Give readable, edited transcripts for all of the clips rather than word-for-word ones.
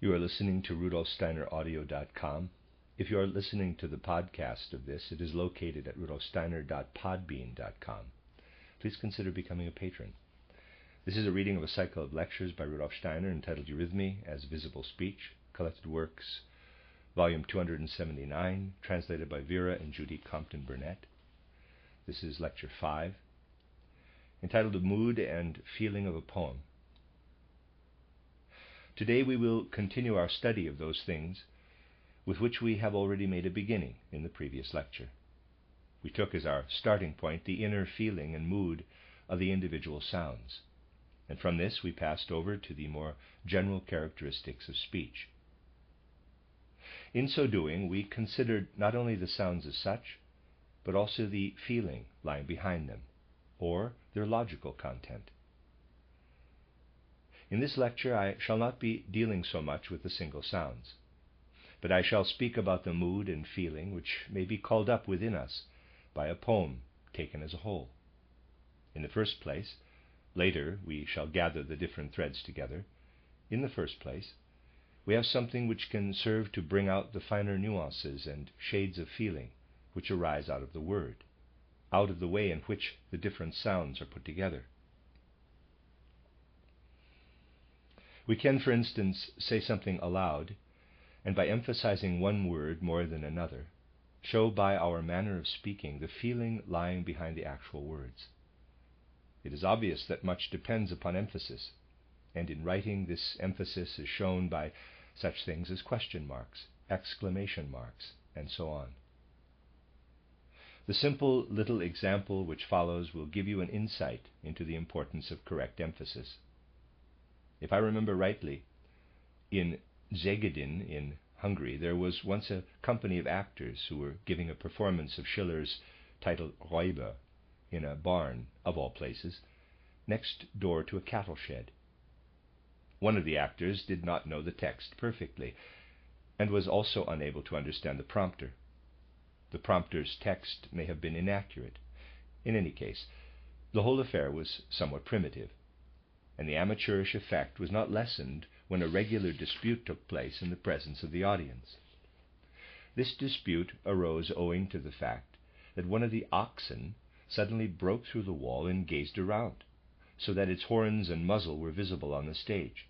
You are listening to rudolfsteineraudio.com. If you are listening to the podcast of this, it is located at rudolfsteiner.podbean.com. Please consider becoming a patron. This is a reading of a cycle of lectures by Rudolf Steiner entitled Eurythmy as Visible Speech, Collected Works, Volume 279, translated by Vera and Judy Compton Burnett. This is Lecture 5, entitled The Mood and Feeling of a Poem. Today we will continue our study of those things with which we have already made a beginning in the previous lecture. We took as our starting point the inner feeling and mood of the individual sounds, and from this we passed over to the more general characteristics of speech. In so doing, we considered not only the sounds as such, but also the feeling lying behind them, or their logical content. In this lecture I shall not be dealing so much with the single sounds, but I shall speak about the mood and feeling which may be called up within us by a poem taken as a whole. In the first place, later we shall gather the different threads together. In the first place, we have something which can serve to bring out the finer nuances and shades of feeling which arise out of the word, out of the way in which the different sounds are put together. We can, for instance, say something aloud, and by emphasizing one word more than another, show by our manner of speaking the feeling lying behind the actual words. It is obvious that much depends upon emphasis, and in writing this emphasis is shown by such things as question marks, exclamation marks, and so on. The simple little example which follows will give you an insight into the importance of correct emphasis. If I remember rightly, in Zig Eden in Hungary, there was once a company of actors who were giving a performance of Schiller's title Räuber in a barn, of all places, next door to a cattle shed. One of the actors did not know the text perfectly, and was also unable to understand the prompter. The prompter's text may have been inaccurate. In any case, the whole affair was somewhat primitive, and the amateurish effect was not lessened when a regular dispute took place in the presence of the audience. This dispute arose owing to the fact that one of the oxen suddenly broke through the wall and gazed around, so that its horns and muzzle were visible on the stage.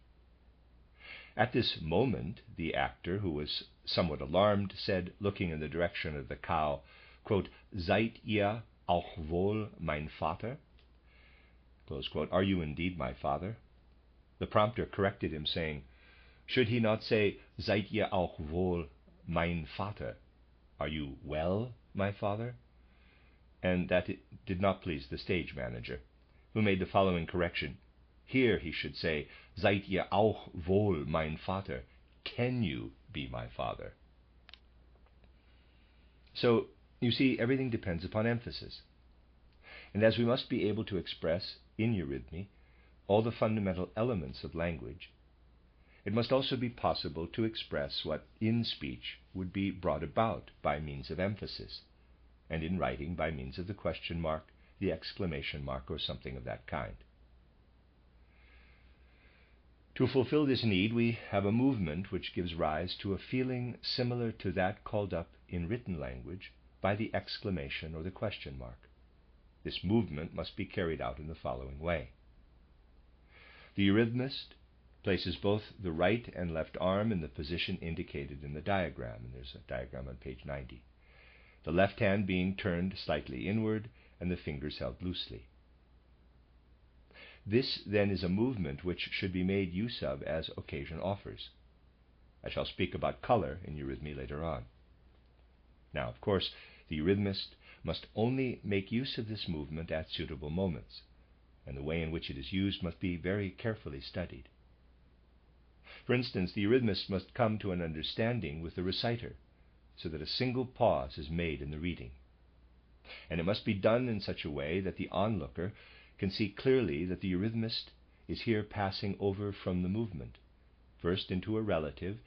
At this moment, the actor, who was somewhat alarmed, said, looking in the direction of the cow, quote, "Seid ihr auch wohl mein Vater?" Close quote, "Are you indeed my father?" The prompter corrected him, saying, should he not say, "Seid ihr auch wohl mein Vater?" Are you well, my father? And that it did not please the stage manager, who made the following correction. Here he should say, "Seid ihr auch wohl mein Vater?" Can you be my father? So, you see, everything depends upon emphasis. And as we must be able to express in Eurythmy all the fundamental elements of language, it must also be possible to express what in speech would be brought about by means of emphasis, and in writing by means of the question mark, the exclamation mark, or something of that kind. To fulfill this need, we have a movement which gives rise to a feeling similar to that called up in written language by the exclamation or the question mark. This movement must be carried out in the following way. The eurythmist places both the right and left arm in the position indicated in the diagram, and there's a diagram on page 90. The left hand being turned slightly inward and the fingers held loosely. This then is a movement which should be made use of as occasion offers. I shall speak about color in Eurythmy later on. Now, of course, the eurythmist must only make use of this movement at suitable moments, and the way in which it is used must be very carefully studied. For instance, the eurythmist must come to an understanding with the reciter, so that a single pause is made in the reading. And it must be done in such a way that the onlooker can see clearly that the eurythmist is here passing over from the movement, first into a relative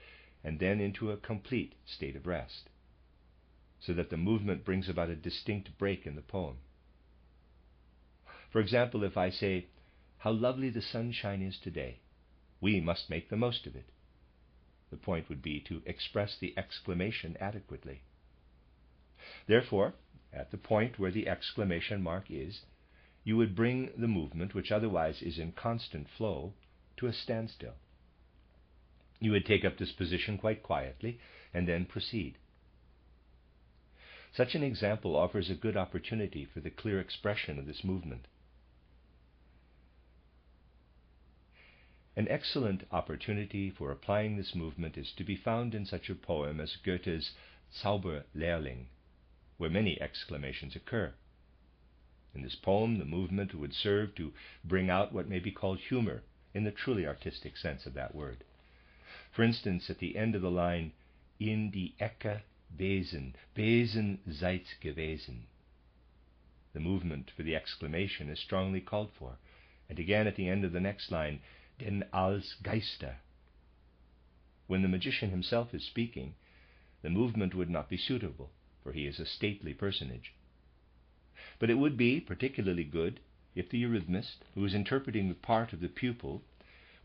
and then into a complete state of rest, so that the movement brings about a distinct break in the poem. For example, if I say, "How lovely the sunshine is today," we must make the most of it. The point would be to express the exclamation adequately. Therefore, at the point where the exclamation mark is, you would bring the movement, which otherwise is in constant flow, to a standstill. You would take up this position quite quietly and then proceed. Such an example offers a good opportunity for the clear expression of this movement. An excellent opportunity for applying this movement is to be found in such a poem as Goethe's Zauberlehrling, where many exclamations occur. In this poem, the movement would serve to bring out what may be called humor in the truly artistic sense of that word. For instance, at the end of the line, in die Ecke Besen, Besen seid gewesen, the movement for the exclamation is strongly called for. And again at the end of the next line, denn als Geister. When the magician himself is speaking, the movement would not be suitable, for he is a stately personage. But it would be particularly good if the eurythmist, who is interpreting the part of the pupil,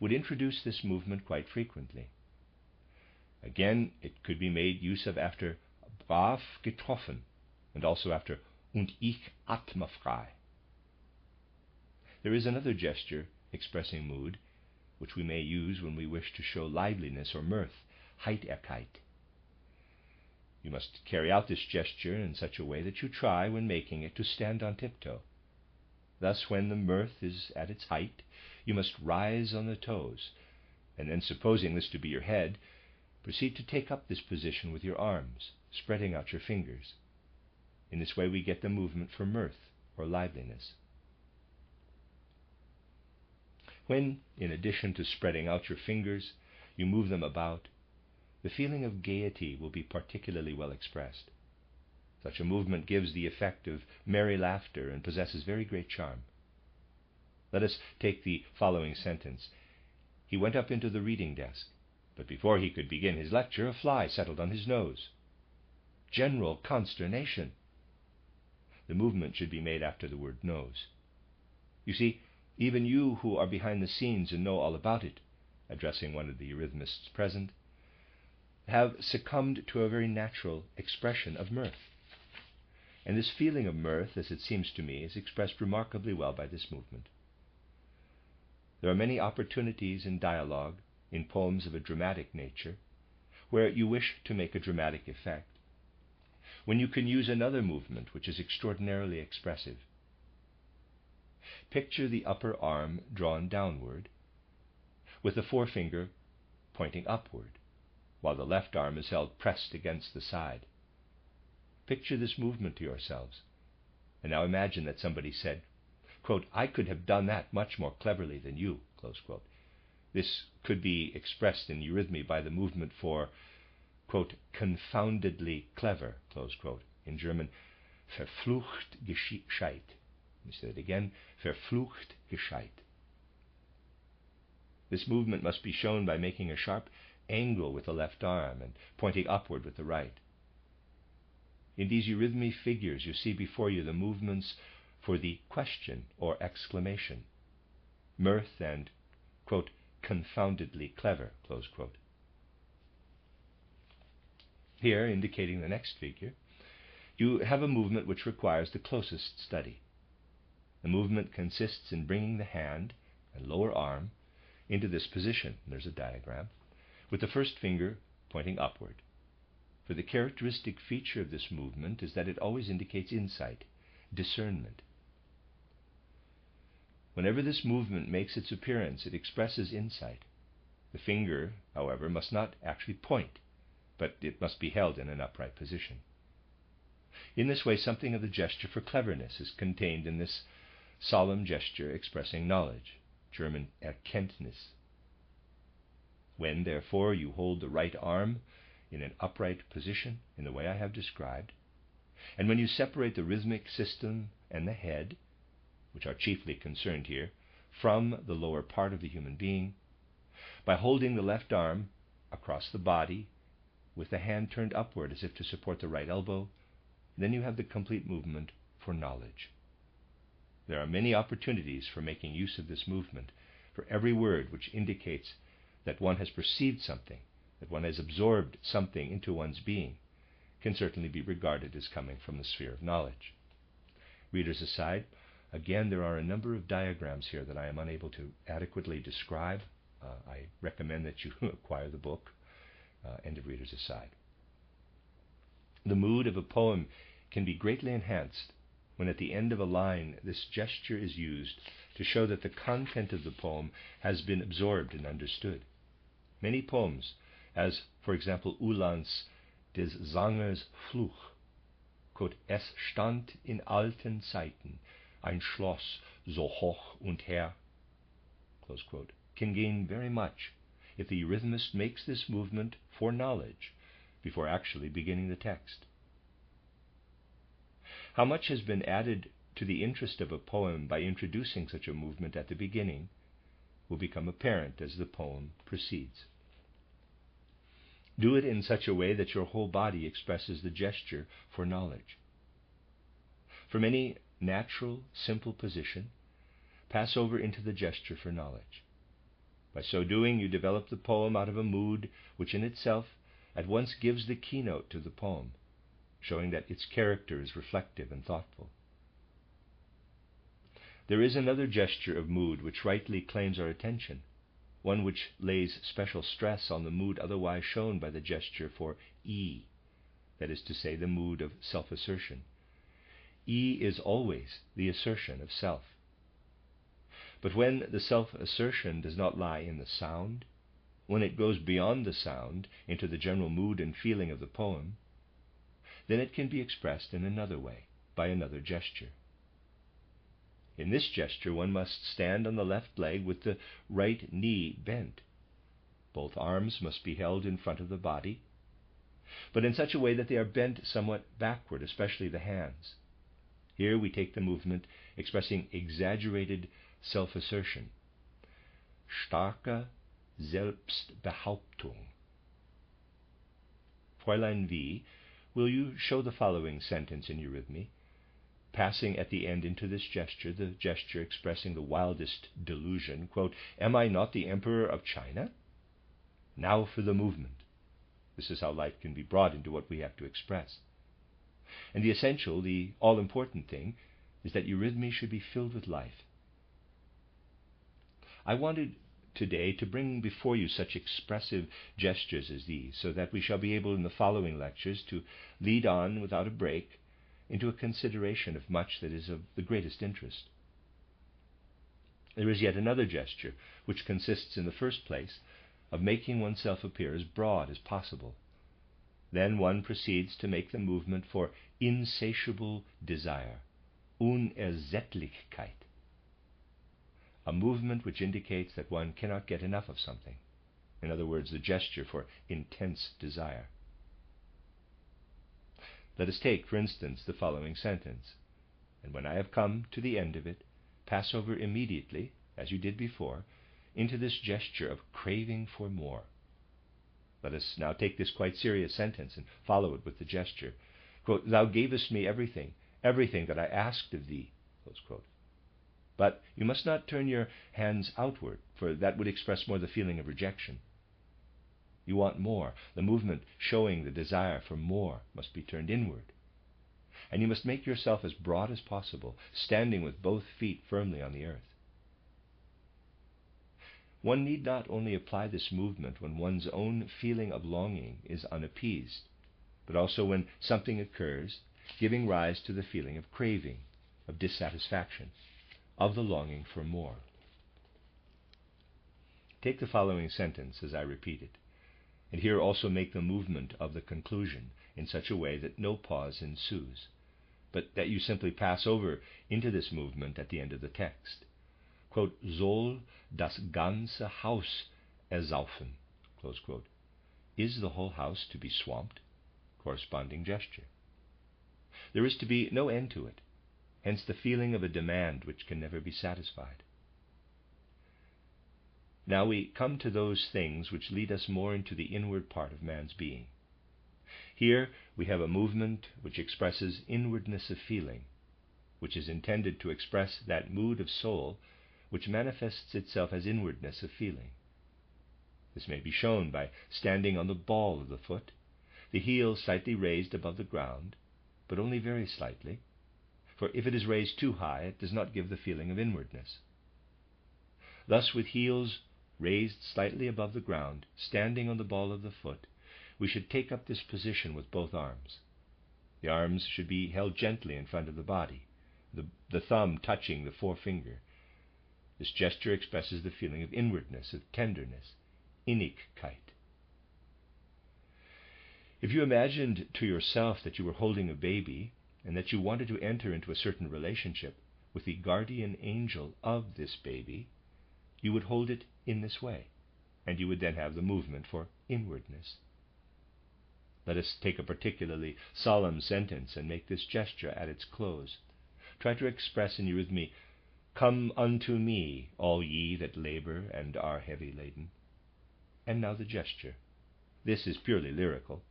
would introduce this movement quite frequently. Again, it could be made use of after brav getroffen, and also after und ich atme frei. There is another gesture expressing mood, which we may use when we wish to show liveliness or mirth, Heiterkeit. You must carry out this gesture in such a way that you try, when making it, to stand on tiptoe. Thus, when the mirth is at its height, you must rise on the toes, and then, supposing this to be your head, proceed to take up this position with your arms, spreading out your fingers. In this way we get the movement for mirth or liveliness. When, in addition to spreading out your fingers, you move them about, the feeling of gaiety will be particularly well expressed. Such a movement gives the effect of merry laughter and possesses very great charm. Let us take the following sentence. He went up into the reading desk, but before he could begin his lecture, a fly settled on his nose. General consternation. The movement should be made after the word nose. You see, even you who are behind the scenes and know all about it, addressing one of the eurythmists present, have succumbed to a very natural expression of mirth. And this feeling of mirth, as it seems to me, is expressed remarkably well by this movement. There are many opportunities in dialogue, in poems of a dramatic nature, where you wish to make a dramatic effect, when you can use another movement which is extraordinarily expressive. Picture the upper arm drawn downward, with the forefinger pointing upward, while the left arm is held pressed against the side. Picture this movement to yourselves, and now imagine that somebody said, quote, I could have done that much more cleverly than you, close quote. This could be expressed in Eurythmy by the movement for, quote, confoundedly clever, close quote. In German, verflucht gescheit. Let me say it again, verflucht gescheit. This movement must be shown by making a sharp angle with the left arm and pointing upward with the right. In these eurythmy figures, you see before you the movements for the question or exclamation, mirth and, quote, confoundedly clever, close quote. Here, indicating the next figure, you have a movement which requires the closest study. The movement consists in bringing the hand and lower arm into this position, there's a diagram, with the first finger pointing upward. For the characteristic feature of this movement is that it always indicates insight, discernment. Whenever this movement makes its appearance, it expresses insight. The finger, however, must not actually point, but it must be held in an upright position. In this way, something of the gesture for cleverness is contained in this solemn gesture expressing knowledge, German Erkenntnis. When, therefore, you hold the right arm in an upright position in the way I have described, and when you separate the rhythmic system and the head, which are chiefly concerned here, from the lower part of the human being, by holding the left arm across the body with the hand turned upward as if to support the right elbow, then you have the complete movement for knowledge. There are many opportunities for making use of this movement, for every word which indicates that one has perceived something that one has absorbed something into one's being, can certainly be regarded as coming from the sphere of knowledge. Readers aside, again, there are a number of diagrams here that I am unable to adequately describe. I recommend that you acquire the book. End of readers aside. The mood of a poem can be greatly enhanced when at the end of a line this gesture is used to show that the content of the poem has been absorbed and understood. Many poems, as for example Uhland's Des Sangers Fluch, quote, Es stand in alten Zeiten ein Schloss so hoch und her, close quote, can gain very much if the eurythmist makes this movement for knowledge before actually beginning the text. How much has been added to the interest of a poem by introducing such a movement at the beginning will become apparent as the poem proceeds. Do it in such a way that your whole body expresses the gesture for knowledge. From any natural, simple position, pass over into the gesture for knowledge. By so doing, you develop the poem out of a mood which in itself at once gives the keynote to the poem, showing that its character is reflective and thoughtful. There is another gesture of mood which rightly claims our attention, one which lays special stress on the mood otherwise shown by the gesture for E, that is to say, the mood of self-assertion. E is always the assertion of self. But when the self-assertion does not lie in the sound, when it goes beyond the sound into the general mood and feeling of the poem, then it can be expressed in another way, by another gesture. In this gesture, one must stand on the left leg with the right knee bent. Both arms must be held in front of the body, but in such a way that they are bent somewhat backward, especially the hands. Here we take the movement expressing exaggerated self-assertion. Starke Selbstbehauptung. Fräulein V., will you show the following sentence in Eurythmy, passing at the end into this gesture, the gesture expressing the wildest delusion, quote, Am I not the Emperor of China? Now for the movement. This is how life can be brought into what we have to express. And the essential, the all-important thing, is that Eurythmy should be filled with life. I wanted today to bring before you such expressive gestures as these, so that we shall be able in the following lectures to lead on without a break into a consideration of much that is of the greatest interest. There is yet another gesture, which consists in the first place of making oneself appear as broad as possible. Then one proceeds to make the movement for insatiable desire, Unersättlichkeit, a movement which indicates that one cannot get enough of something. In other words, the gesture for intense desire. Let us take, for instance, the following sentence. And when I have come to the end of it, pass over immediately, as you did before, into this gesture of craving for more. Let us now take this quite serious sentence and follow it with the gesture. Quote, Thou gavest me everything, everything that I asked of thee. Close quote. But you must not turn your hands outward, for that would express more the feeling of rejection. You want more. The movement showing the desire for more must be turned inward. And you must make yourself as broad as possible, standing with both feet firmly on the earth. One need not only apply this movement when one's own feeling of longing is unappeased, but also when something occurs giving rise to the feeling of craving, of dissatisfaction, of the longing for more. Take the following sentence as I repeat it, and here also make the movement of the conclusion in such a way that no pause ensues, but that you simply pass over into this movement at the end of the text. Quote, Soll das ganze Haus ersaufen? Close quote. Is the whole house to be swamped? Corresponding gesture. There is to be no end to it, hence the feeling of a demand which can never be satisfied. Now we come to those things which lead us more into the inward part of man's being. Here we have a movement which expresses inwardness of feeling, which is intended to express that mood of soul which manifests itself as inwardness of feeling. This may be shown by standing on the ball of the foot, the heel slightly raised above the ground, but only very slightly, for if it is raised too high, it does not give the feeling of inwardness. Thus, with heels raised slightly above the ground, standing on the ball of the foot, we should take up this position with both arms. The arms should be held gently in front of the body, the thumb touching the forefinger. This gesture expresses the feeling of inwardness, of tenderness, Innigkeit. If you imagined to yourself that you were holding a baby and that you wanted to enter into a certain relationship with the guardian angel of this baby, you would hold it in this way, and you would then have the movement for inwardness. Let us take a particularly solemn sentence and make this gesture at its close. Try to express in Eurythmy, "Come unto me, all ye that labor and are heavy laden." And now the gesture. This is purely lyrical.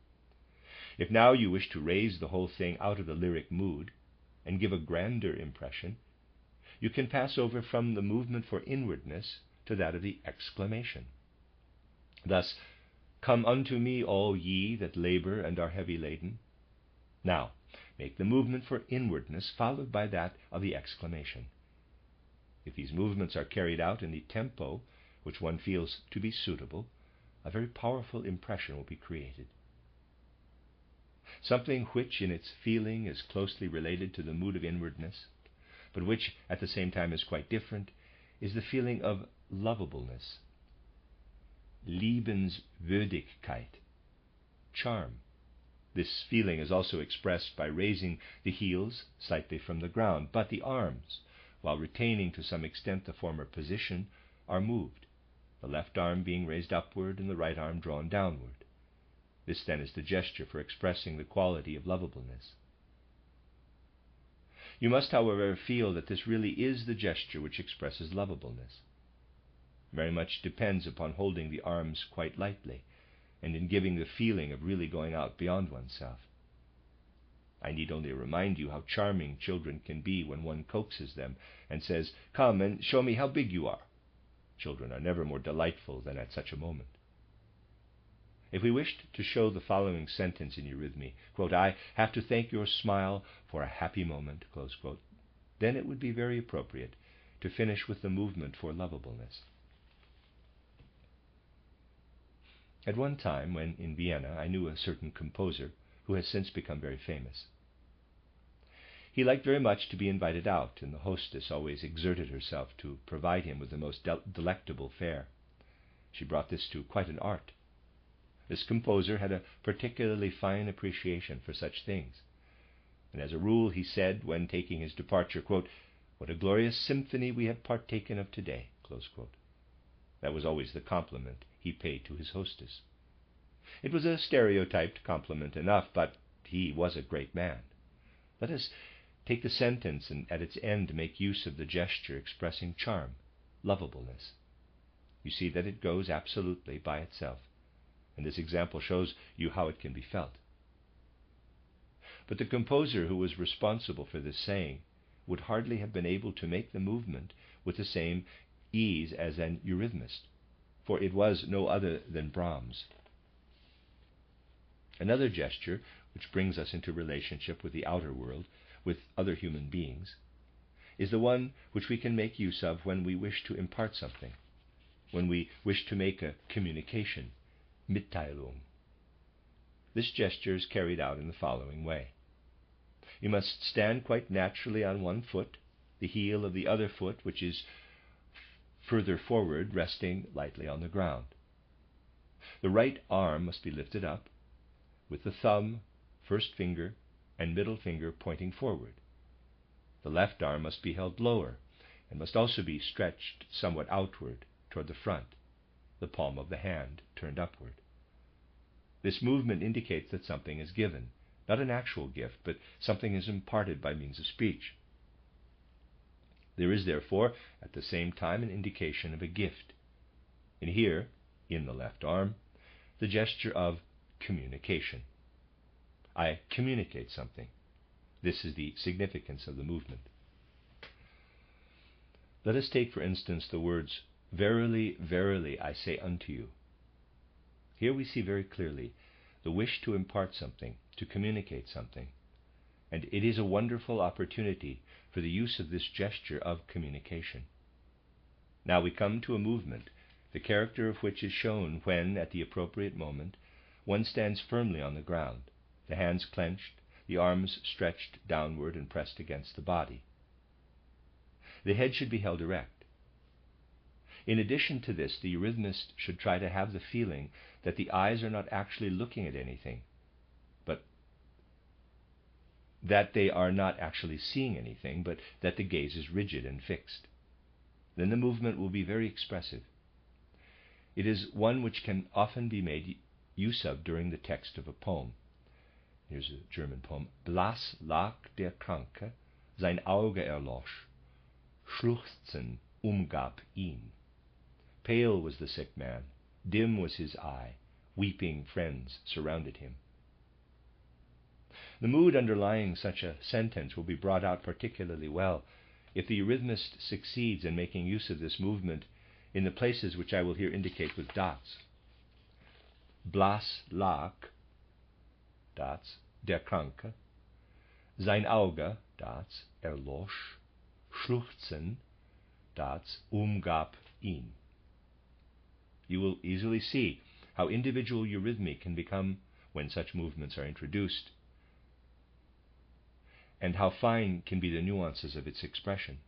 If now you wish to raise the whole thing out of the lyric mood and give a grander impression, you can pass over from the movement for inwardness to that of the exclamation. Thus, "Come unto me, all ye that labor and are heavy laden." Now, make the movement for inwardness followed by that of the exclamation. If these movements are carried out in the tempo which one feels to be suitable, a very powerful impression will be created. Something which in its feeling is closely related to the mood of inwardness, but which at the same time is quite different, is the feeling of lovableness, Liebenswürdigkeit, charm. This feeling is also expressed by raising the heels slightly from the ground, but the arms, while retaining to some extent the former position, are moved, the left arm being raised upward and the right arm drawn downward. This then is the gesture for expressing the quality of lovableness. You must, however, feel that this really is the gesture which expresses lovableness. Very much depends upon holding the arms quite lightly, and in giving the feeling of really going out beyond oneself. I need only remind you how charming children can be when one coaxes them and says, "Come and show me how big you are." Children are never more delightful than at such a moment. If we wished to show the following sentence in Eurythmy, quote, "I have to thank your smile for a happy moment," close quote, then it would be very appropriate to finish with the movement for lovableness. At one time, when in Vienna, I knew a certain composer who has since become very famous. He liked very much to be invited out, and the hostess always exerted herself to provide him with the most delectable fare. She brought this to quite an art. This composer had a particularly fine appreciation for such things, and as a rule he said, when taking his departure, quote, "What a glorious symphony we have partaken of today," close quote. That was always the compliment he paid to his hostess. It was a stereotyped compliment enough, but he was a great man. Let us take the sentence and at its end make use of the gesture expressing charm, lovableness. You see that it goes absolutely by itself, and this example shows you how it can be felt. But the composer who was responsible for this saying would hardly have been able to make the movement with the same ease as an eurythmist, for it was no other than Brahms. Another gesture which brings us into relationship with the outer world, with other human beings, is the one which we can make use of when we wish to impart something, when we wish to make a communication, Mitteilung. This gesture is carried out in the following way. You must stand quite naturally on one foot, the heel of the other foot, which is further forward, resting lightly on the ground. The right arm must be lifted up, with the thumb, first finger, and middle finger pointing forward. The left arm must be held lower, and must also be stretched somewhat outward toward the front, the palm of the hand turned upward. This movement indicates that something is given, not an actual gift, but something is imparted by means of speech. There is therefore at the same time an indication of a gift. And here, in the left arm, the gesture of communication. I communicate something. This is the significance of the movement. Let us take, for instance, the words, "Verily, verily, I say unto you." Here we see very clearly the wish to impart something, to communicate something, and it is a wonderful opportunity for the use of this gesture of communication. Now we come to a movement, the character of which is shown when, at the appropriate moment, one stands firmly on the ground, the hands clenched, the arms stretched downward and pressed against the body. The head should be held erect. In addition to this, the eurythmist should try to have the feeling that the eyes are not actually looking at anything, but that they are not actually seeing anything, but that the gaze is rigid and fixed. Then the movement will be very expressive. It is one which can often be made use of during the text of a poem. Here's a German poem. Blass lag der Kranke, sein Auge erlosch, Schluchzen umgab ihn. Pale was the sick man, dim was his eye, weeping friends surrounded him. The mood underlying such a sentence will be brought out particularly well if the eurythmist succeeds in making use of this movement in the places which I will here indicate with dots. Blass lag, dots, der Kranke, sein Auge, dots, erlosch, Schluchzen, dots, umgab ihn. You will easily see how individual eurythmy can become when such movements are introduced, and how fine can be the nuances of its expression.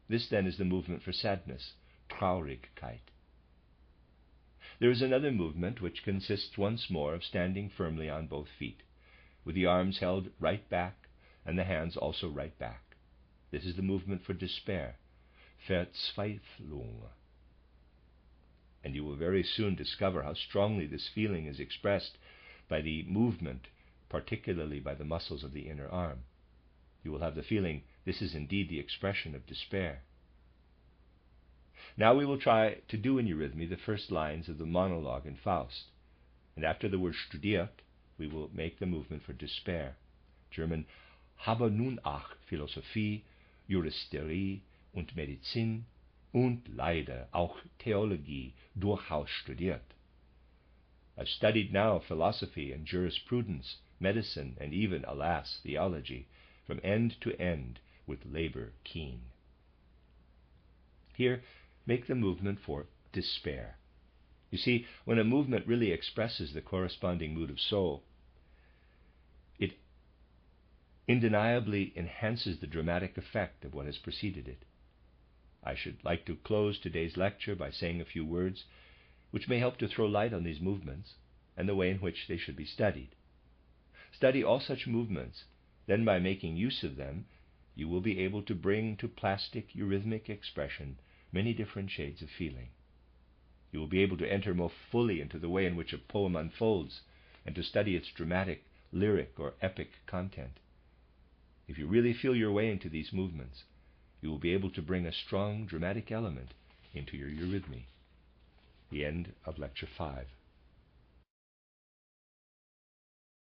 This then is the movement for sadness, Traurigkeit. There is another movement which consists once more of standing firmly on both feet, with the arms held right back and the hands also right back. This is the movement for despair, Verzweiflung. And you will very soon discover how strongly this feeling is expressed by the movement, particularly by the muscles of the inner arm. You will have the feeling this is indeed the expression of despair. Now we will try to do in eurythmy the first lines of the monologue in Faust, and after the word studiert, we will make the movement for despair. German, habe nun auch Philosophie, Juristerie und Medizin und leider auch Theologie durchaus studiert. I've studied now philosophy and jurisprudence, medicine, and even, alas, theology, from end to end with labor keen. Here, make the movement for despair. You see, when a movement really expresses the corresponding mood of soul, it undeniably enhances the dramatic effect of what has preceded it. I should like to close today's lecture by saying a few words which may help to throw light on these movements and the way in which they should be studied. Study all such movements, then by making use of them, you will be able to bring to plastic eurythmic expression many different shades of feeling. You will be able to enter more fully into the way in which a poem unfolds and to study its dramatic, lyric, or epic content. If you really feel your way into these movements, you will be able to bring a strong dramatic element into your eurythmy. The end of Lecture 5.